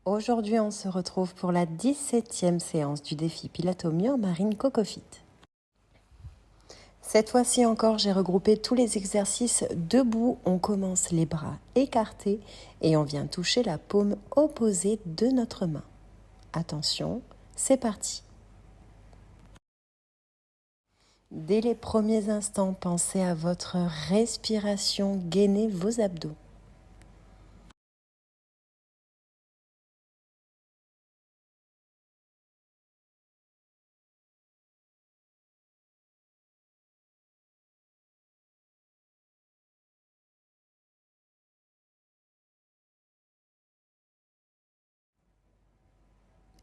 Aujourd'hui, on se retrouve pour la 17e séance du défi Pilates au mur Marine Coco Fit. Cette fois-ci encore, j'ai regroupé tous les exercices debout. On commence les bras écartés et on vient toucher la paume opposée de notre main. Attention, c'est parti. Dès les premiers instants, pensez à votre respiration, gainez vos abdos.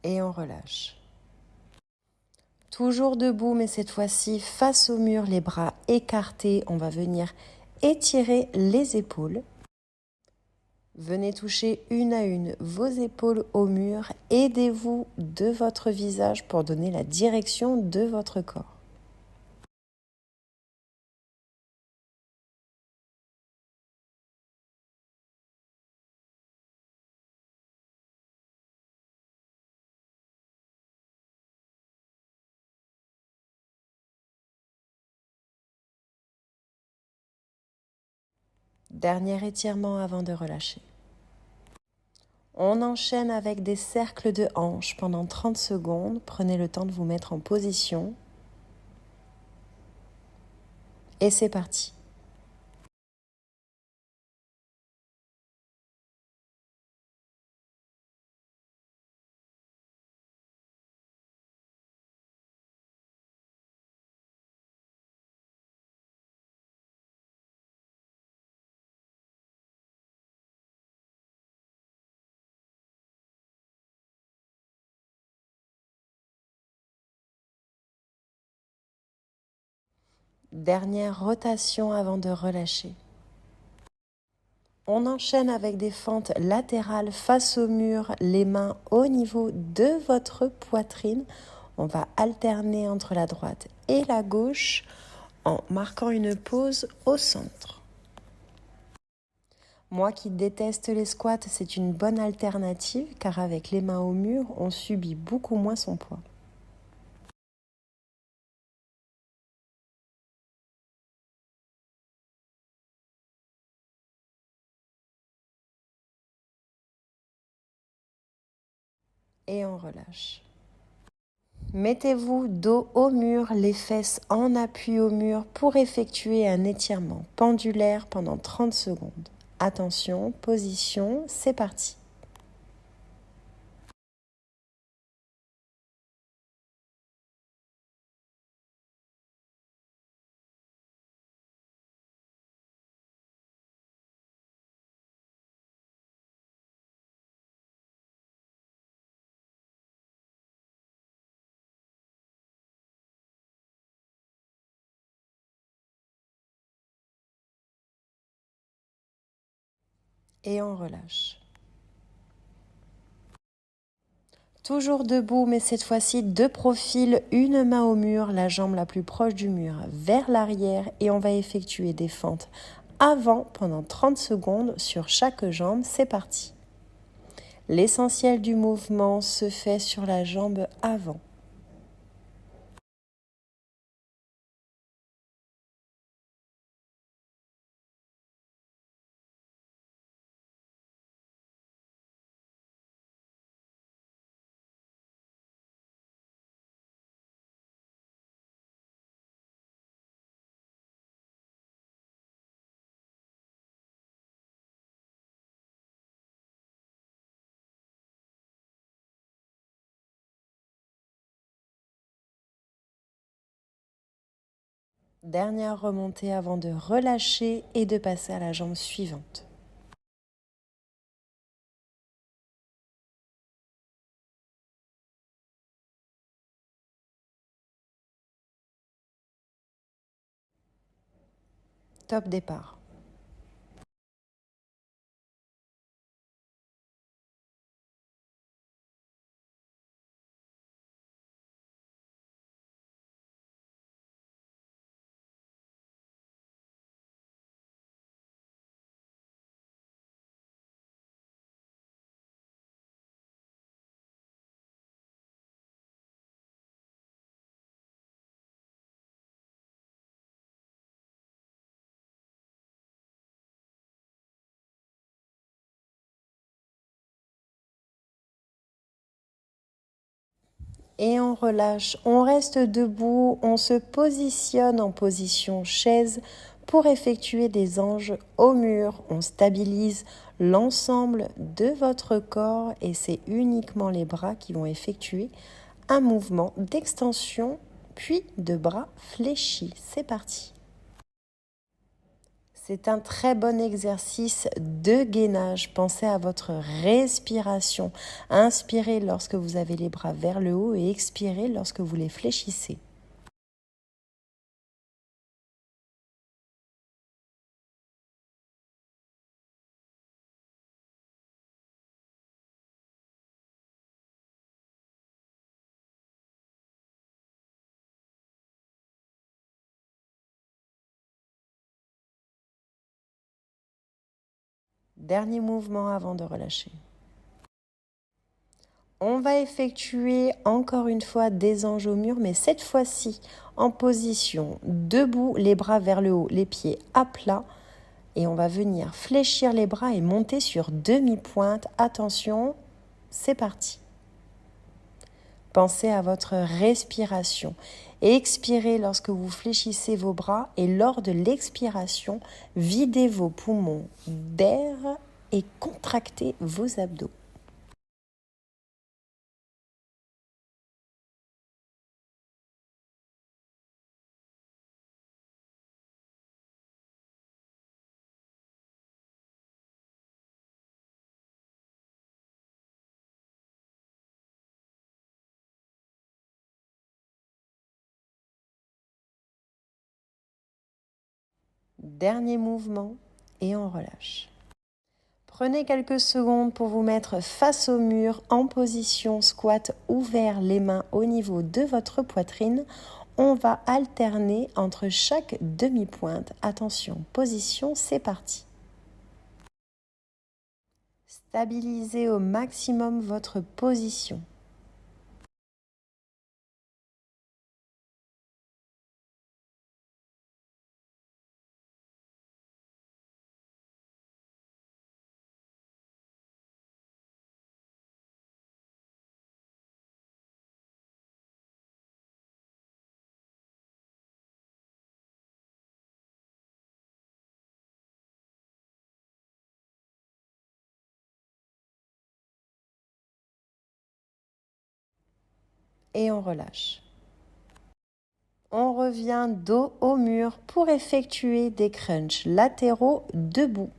Et on relâche. Toujours debout, mais cette fois-ci face au mur, les bras écartés. On va venir étirer les épaules. Venez toucher une à une vos épaules au mur. Aidez-vous de votre visage pour donner la direction de votre corps. Dernier étirement avant de relâcher. On enchaîne avec des cercles de hanches pendant 30 secondes. Prenez le temps de vous mettre en position. Et c'est parti. Dernière rotation avant de relâcher. On enchaîne avec des fentes latérales face au mur, les mains au niveau de votre poitrine. On va alterner entre la droite et la gauche en marquant une pause au centre. Moi qui déteste les squats, c'est une bonne alternative car avec les mains au mur, on subit beaucoup moins son poids. Et on relâche. Mettez-vous dos au mur, les fesses en appui au mur pour effectuer un étirement pendulaire pendant 30 secondes. Attention, position, c'est parti. Et on relâche. Toujours debout, mais cette fois-ci de profil, une main au mur, la jambe la plus proche du mur vers l'arrière et on va effectuer des fentes avant pendant 30 secondes sur chaque jambe. C'est parti. L'essentiel du mouvement se fait sur la jambe avant. Dernière remontée avant de relâcher et de passer à la jambe suivante. Top départ. Et on relâche, on reste debout, on se positionne en position chaise pour effectuer des anges au mur. On stabilise l'ensemble de votre corps et c'est uniquement les bras qui vont effectuer un mouvement d'extension puis de bras fléchis. C'est parti. C'est un très bon exercice de gainage. Pensez à votre respiration. Inspirez lorsque vous avez les bras vers le haut et expirez lorsque vous les fléchissez. Dernier mouvement avant de relâcher. On va effectuer encore une fois des anges au mur, mais cette fois-ci en position debout, les bras vers le haut, les pieds à plat. Et on va venir fléchir les bras et monter sur demi-pointe. Attention, c'est parti. Pensez à votre respiration. Expirez lorsque vous fléchissez vos bras et lors de l'expiration, videz vos poumons d'air et contractez vos abdos. Dernier mouvement et on relâche. Prenez quelques secondes pour vous mettre face au mur en position squat ouvert, les mains au niveau de votre poitrine. On va alterner entre chaque demi-pointe. Attention, position, c'est parti. Stabilisez au maximum votre position. Et on relâche. On revient dos au mur pour effectuer des crunchs latéraux debout.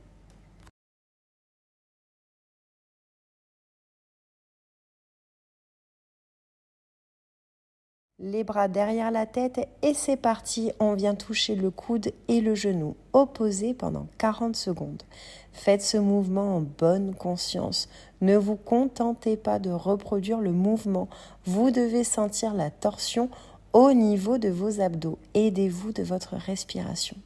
Les bras derrière la tête et c'est parti, on vient toucher le coude et le genou opposés pendant 40 secondes. Faites ce mouvement en bonne conscience. Ne vous contentez pas de reproduire le mouvement. Vous devez sentir la torsion au niveau de vos abdos. Aidez-vous de votre respiration.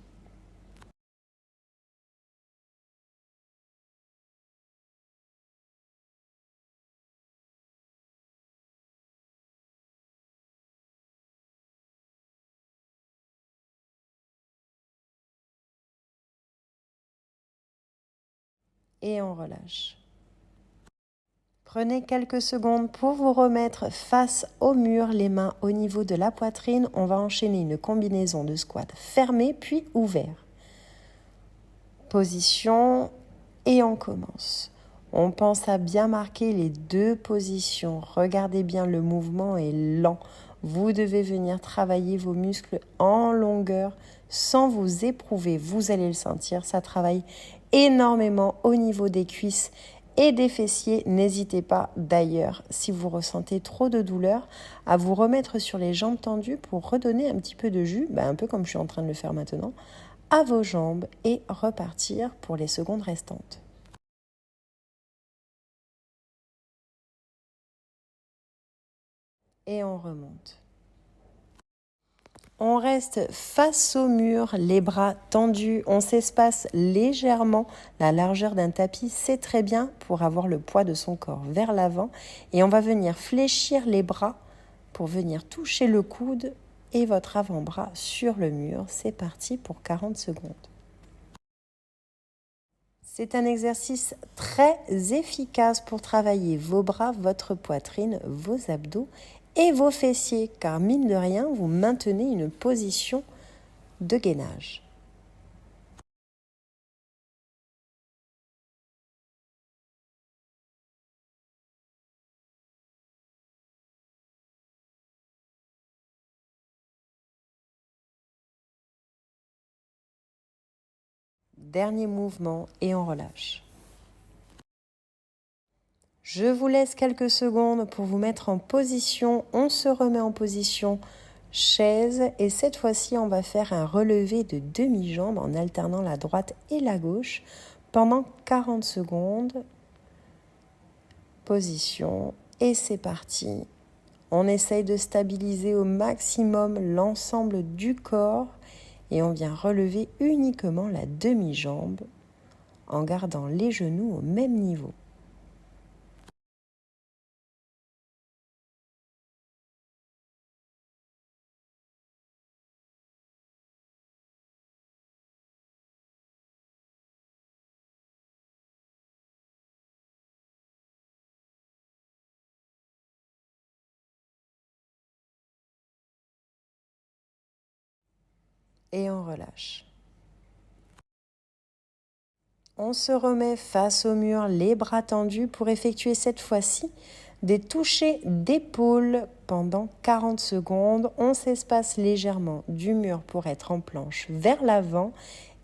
Et on relâche. Prenez quelques secondes pour vous remettre face au mur, les mains au niveau de la poitrine. On va enchaîner une combinaison de squat fermé puis ouvert. Position et on commence. On pense à bien marquer les deux positions. Regardez bien, le mouvement est lent. Vous devez venir travailler vos muscles en longueur sans vous éprouver. Vous allez le sentir, ça travaille énormément au niveau des cuisses et des fessiers. N'hésitez pas d'ailleurs, si vous ressentez trop de douleur, à vous remettre sur les jambes tendues pour redonner un petit peu de jus, un peu comme je suis en train de le faire maintenant, à vos jambes et repartir pour les secondes restantes. Et on remonte. On reste face au mur, les bras tendus, on s'espace légèrement. La largeur d'un tapis, c'est très bien pour avoir le poids de son corps vers l'avant. Et on va venir fléchir les bras pour venir toucher le coude et votre avant-bras sur le mur. C'est parti pour 40 secondes. C'est un exercice très efficace pour travailler vos bras, votre poitrine, vos abdos et vos fessiers, car mine de rien, vous maintenez une position de gainage. Dernier mouvement et on relâche. Je vous laisse quelques secondes pour vous mettre en position. On se remet en position chaise et cette fois-ci, on va faire un relevé de demi-jambe en alternant la droite et la gauche pendant 40 secondes. Position et c'est parti. On essaye de stabiliser au maximum l'ensemble du corps et on vient relever uniquement la demi-jambe en gardant les genoux au même niveau. Et on relâche. On se remet face au mur, les bras tendus pour effectuer cette fois-ci des touchés d'épaule pendant 40 secondes. On s'espace légèrement du mur pour être en planche vers l'avant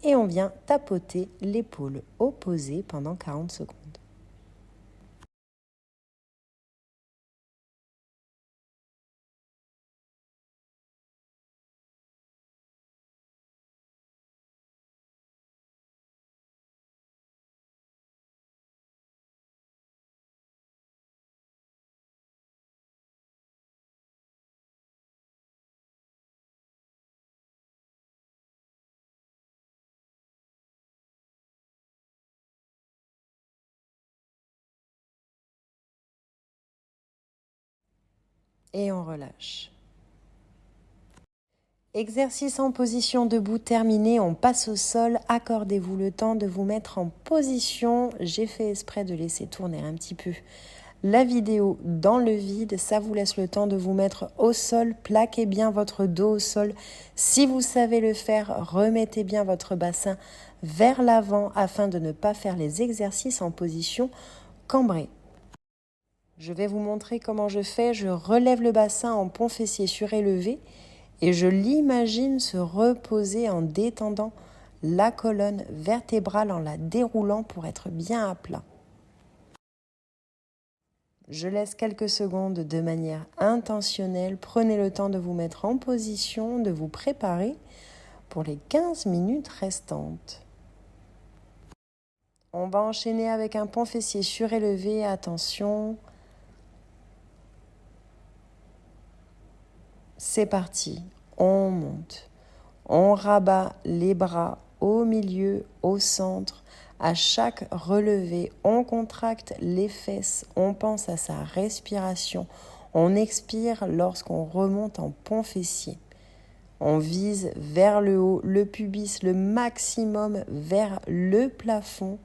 et on vient tapoter l'épaule opposée pendant 40 secondes. Et on relâche. Exercice en position debout terminé, on passe au sol. Accordez-vous le temps de vous mettre en position. J'ai fait exprès de laisser tourner un petit peu la vidéo dans le vide. Ça vous laisse le temps de vous mettre au sol. Plaquez bien votre dos au sol. Si vous savez le faire, remettez bien votre bassin vers l'avant afin de ne pas faire les exercices en position cambrée. Je vais vous montrer comment je fais. Je relève le bassin en pont fessier surélevé et je l'imagine se reposer en détendant la colonne vertébrale en la déroulant pour être bien à plat. Je laisse quelques secondes de manière intentionnelle. Prenez le temps de vous mettre en position, de vous préparer pour les 15 minutes restantes. On va enchaîner avec un pont fessier surélevé. Attention. C'est parti, on monte, on rabat les bras au milieu, au centre. À chaque relevé, on contracte les fesses, on pense à sa respiration. On expire lorsqu'on remonte en pont fessier. On vise vers le haut, le pubis, le maximum vers le plafond.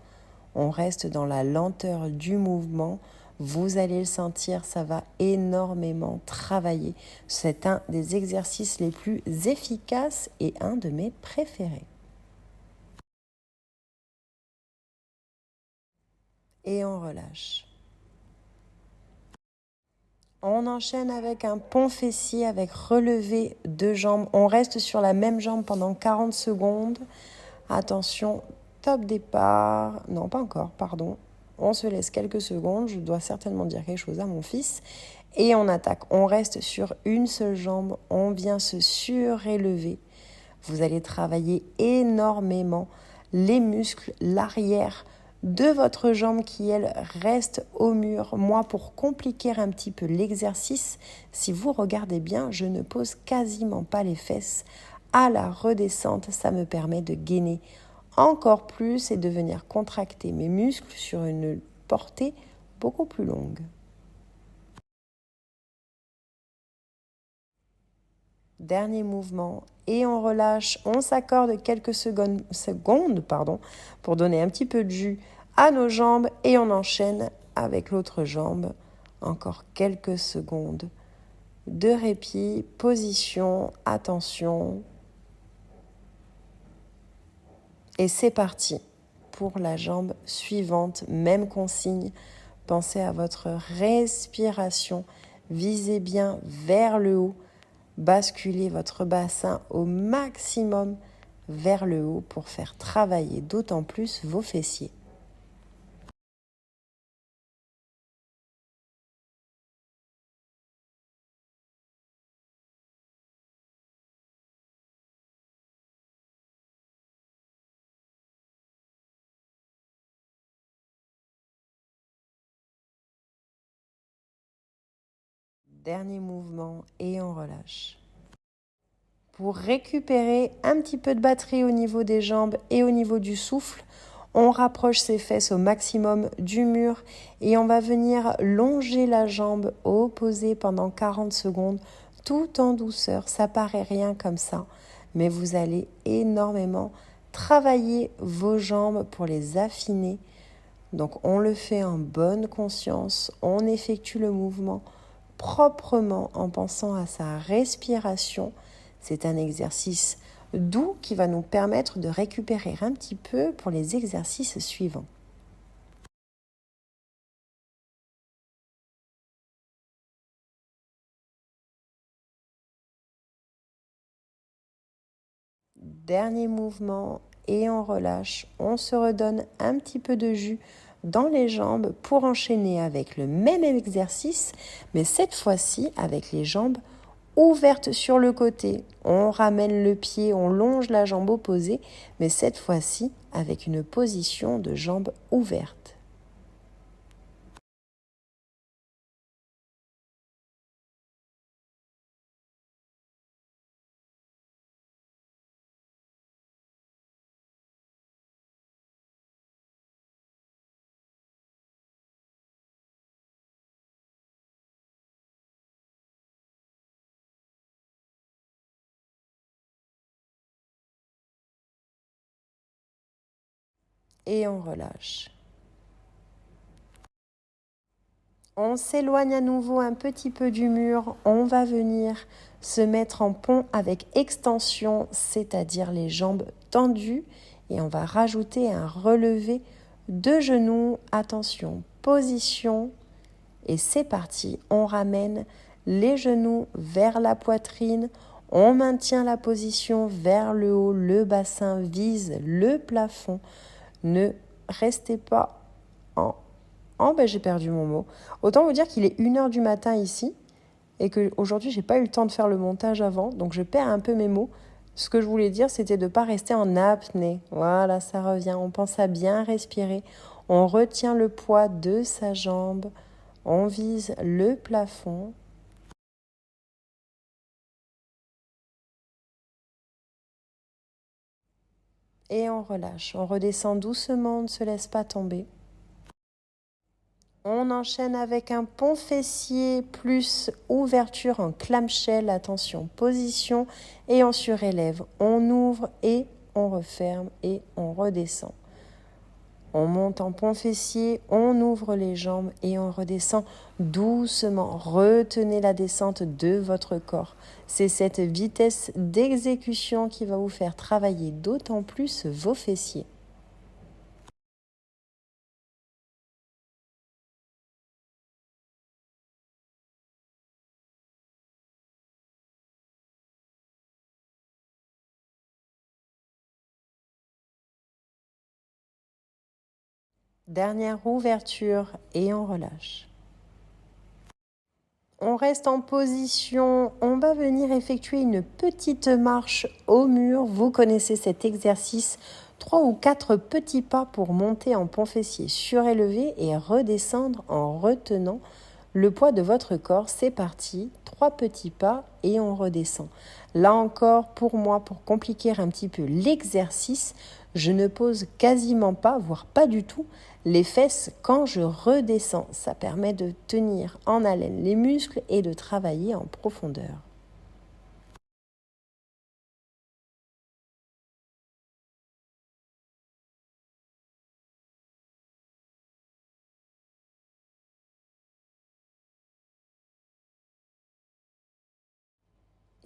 On reste dans la lenteur du mouvement. Vous allez le sentir, ça va énormément travailler. C'est un des exercices les plus efficaces et un de mes préférés. Et on relâche. On enchaîne avec un pont fessier avec relevé de jambes. On reste sur la même jambe pendant 40 secondes. Attention, top départ. Non, pas encore, pardon. On se laisse quelques secondes, je dois certainement dire quelque chose à mon fils. Et on attaque, on reste sur une seule jambe, on vient se surélever. Vous allez travailler énormément les muscles, l'arrière de votre jambe qui, elle, reste au mur. Moi, pour compliquer un petit peu l'exercice, si vous regardez bien, je ne pose quasiment pas les fesses. À la redescente, ça me permet de gainer encore plus et de venir contracter mes muscles sur une portée beaucoup plus longue. Dernier mouvement et on relâche, on s'accorde quelques secondes pour donner un petit peu de jus à nos jambes et on enchaîne avec l'autre jambe. Encore quelques secondes de répit, position, attention. Et c'est parti pour la jambe suivante, même consigne. Pensez à votre respiration, visez bien vers le haut, basculez votre bassin au maximum vers le haut pour faire travailler d'autant plus vos fessiers. Dernier mouvement et on relâche. Pour récupérer un petit peu de batterie au niveau des jambes et au niveau du souffle, on rapproche ses fesses au maximum du mur et on va venir longer la jambe opposée pendant 40 secondes tout en douceur. Ça paraît rien comme ça, mais vous allez énormément travailler vos jambes pour les affiner. Donc on le fait en bonne conscience, on effectue le mouvement proprement en pensant à sa respiration. C'est un exercice doux qui va nous permettre de récupérer un petit peu pour les exercices suivants. Dernier mouvement et on relâche. On se redonne un petit peu de jus dans les jambes pour enchaîner avec le même exercice, mais cette fois-ci avec les jambes ouvertes sur le côté. On ramène le pied, on longe la jambe opposée, mais cette fois-ci avec une position de jambe ouverte. Et on relâche. On s'éloigne à nouveau un petit peu du mur. On va venir se mettre en pont avec extension, c'est-à-dire les jambes tendues. Et on va rajouter un relevé de genoux. Attention, position. Et c'est parti. On ramène les genoux vers la poitrine. On maintient la position vers le haut. Le bassin vise le plafond. Ne restez pas en... Oh, ben j'ai perdu mon mot. Autant vous dire qu'il est 1h du matin ici et qu'aujourd'hui, j'ai pas eu le temps de faire le montage avant, donc je perds un peu mes mots. Ce que je voulais dire, c'était de ne pas rester en apnée. Voilà, ça revient. On pense à bien respirer. On retient le poids de sa jambe. On vise le plafond. Et on relâche. On redescend doucement, on ne se laisse pas tomber. On enchaîne avec un pont fessier plus ouverture en clamshell. Attention, position et on surélève. On ouvre et on referme et on redescend. On monte en pont fessier, on ouvre les jambes et on redescend doucement. Retenez la descente de votre corps. C'est cette vitesse d'exécution qui va vous faire travailler d'autant plus vos fessiers. Dernière ouverture et on relâche. On reste en position, on va venir effectuer une petite marche au mur. Vous connaissez cet exercice, 3 ou 4 petits pas pour monter en pont fessier surélevé et redescendre en retenant le poids de votre corps. C'est parti, 3 petits pas et on redescend. Là encore, pour moi, pour compliquer un petit peu l'exercice, je ne pose quasiment pas, voire pas du tout, les fesses quand je redescends. Ça permet de tenir en haleine les muscles et de travailler en profondeur.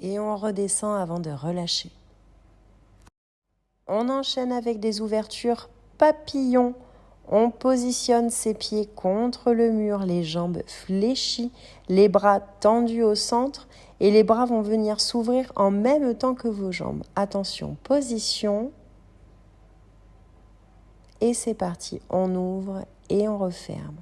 Et on redescend avant de relâcher. On enchaîne avec des ouvertures papillons. On positionne ses pieds contre le mur, les jambes fléchies, les bras tendus au centre et les bras vont venir s'ouvrir en même temps que vos jambes. Attention, position. Et c'est parti, on ouvre et on referme.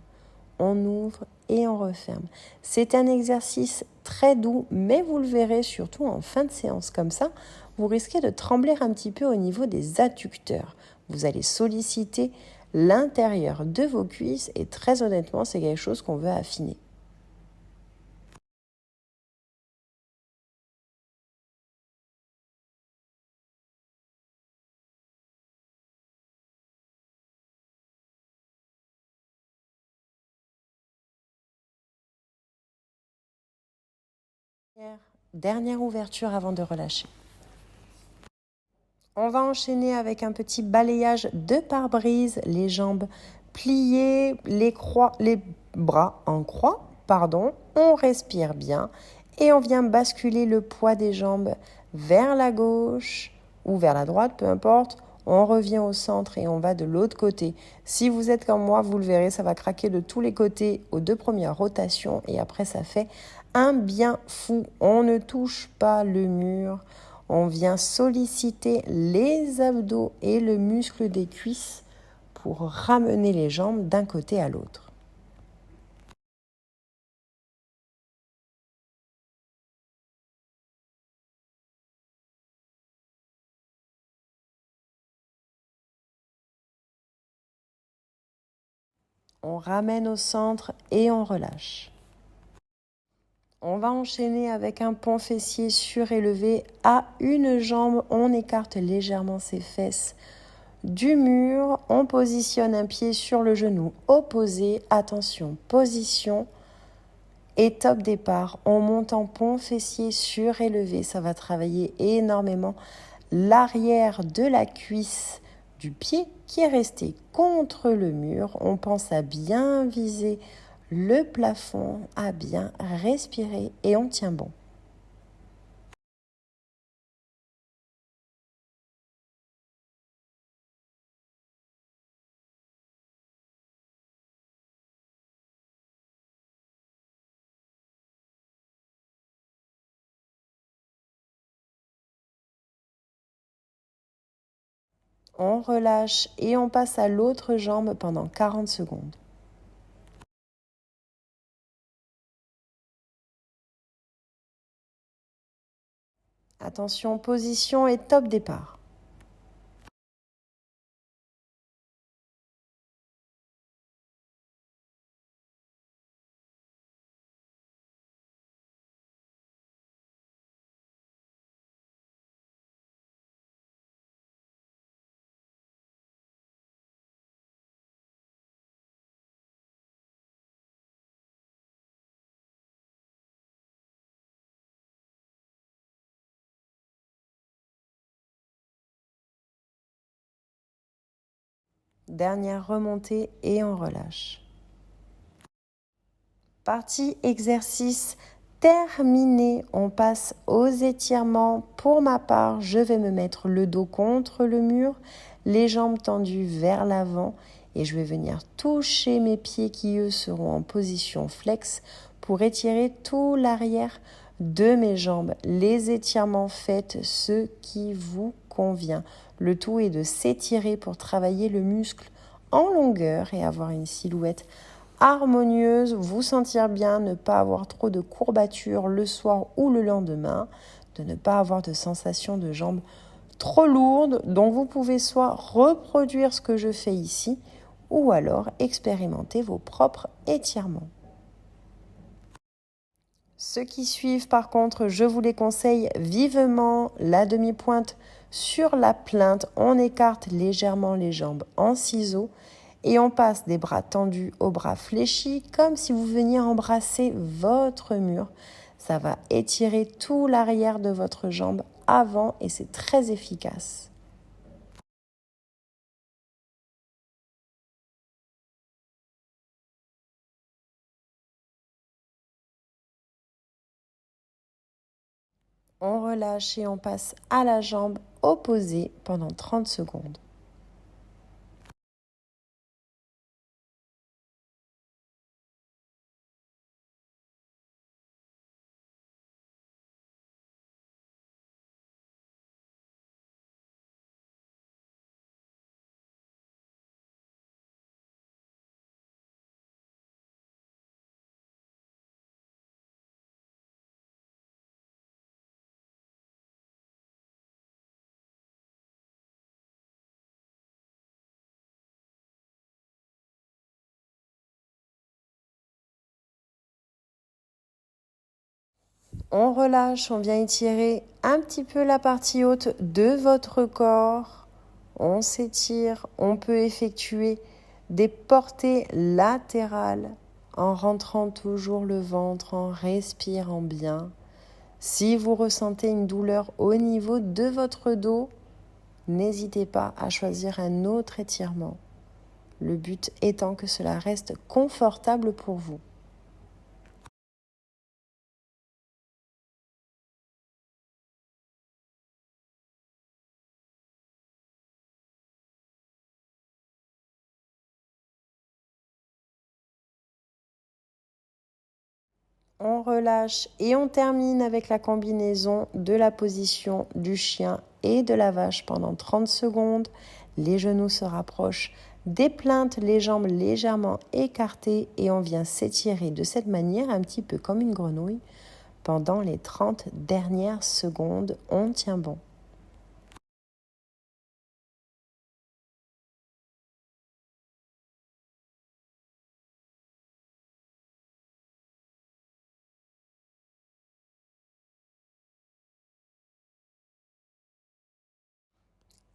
On ouvre et on referme. C'est un exercice très doux, mais vous le verrez surtout en fin de séance comme ça, vous risquez de trembler un petit peu au niveau des adducteurs. Vous allez solliciter l'intérieur de vos cuisses et très honnêtement, c'est quelque chose qu'on veut affiner. Dernière ouverture avant de relâcher. On va enchaîner avec un petit balayage de pare-brise, les jambes pliées, les bras en croix, on respire bien et on vient basculer le poids des jambes vers la gauche ou vers la droite, peu importe. On revient au centre et on va de l'autre côté. Si vous êtes comme moi, vous le verrez, ça va craquer de tous les côtés aux 2 premières rotations et après ça fait un bien fou. On ne touche pas le mur. On vient solliciter les abdos et le muscle des cuisses pour ramener les jambes d'un côté à l'autre. On ramène au centre et on relâche. On va enchaîner avec un pont fessier surélevé à une jambe. On écarte légèrement ses fesses du mur. On positionne un pied sur le genou opposé. Attention, position. Et top départ, on monte en pont fessier surélevé. Ça va travailler énormément l'arrière de la cuisse du pied qui est resté contre le mur. On pense à bien viser le plafond, à bien respirer et on tient bon. On relâche et on passe à l'autre jambe pendant 40 secondes. Attention, position et top départ. Dernière remontée et on relâche. Partie exercice terminée. On passe aux étirements. Pour ma part, je vais me mettre le dos contre le mur, les jambes tendues vers l'avant et je vais venir toucher mes pieds qui, eux, seront en position flex pour étirer tout l'arrière de mes jambes. Les étirements, faites ce qui vous convient. Le tout est de s'étirer pour travailler le muscle en longueur et avoir une silhouette harmonieuse, vous sentir bien, ne pas avoir trop de courbatures le soir ou le lendemain, de ne pas avoir de sensation de jambes trop lourdes. Donc vous pouvez soit reproduire ce que je fais ici ou alors expérimenter vos propres étirements. Ceux qui suivent, par contre, je vous les conseille vivement. La demi-pointe sur la plainte, on écarte légèrement les jambes en ciseaux et on passe des bras tendus aux bras fléchis comme si vous veniez embrasser votre mur. Ça va étirer tout l'arrière de votre jambe avant et c'est très efficace. On relâche et on passe à la jambe opposée pendant 30 secondes. On relâche, on vient étirer un petit peu la partie haute de votre corps. On s'étire, on peut effectuer des portées latérales en rentrant toujours le ventre, en respirant bien. Si vous ressentez une douleur au niveau de votre dos, n'hésitez pas à choisir un autre étirement. Le but étant que cela reste confortable pour vous. On relâche et on termine avec la combinaison de la position du chien et de la vache pendant 30 secondes. Les genoux se rapprochent des plaintes, les jambes légèrement écartées et on vient s'étirer de cette manière un petit peu comme une grenouille. Pendant les 30 dernières secondes, on tient bon.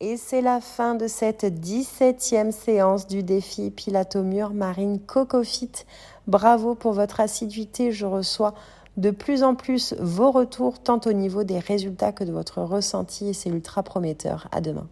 Et c'est la fin de cette 17e séance du défi Pilates-au-mur Marine Cocofit. Bravo pour votre assiduité. Je reçois de plus en plus vos retours, tant au niveau des résultats que de votre ressenti. Et c'est ultra prometteur. À demain.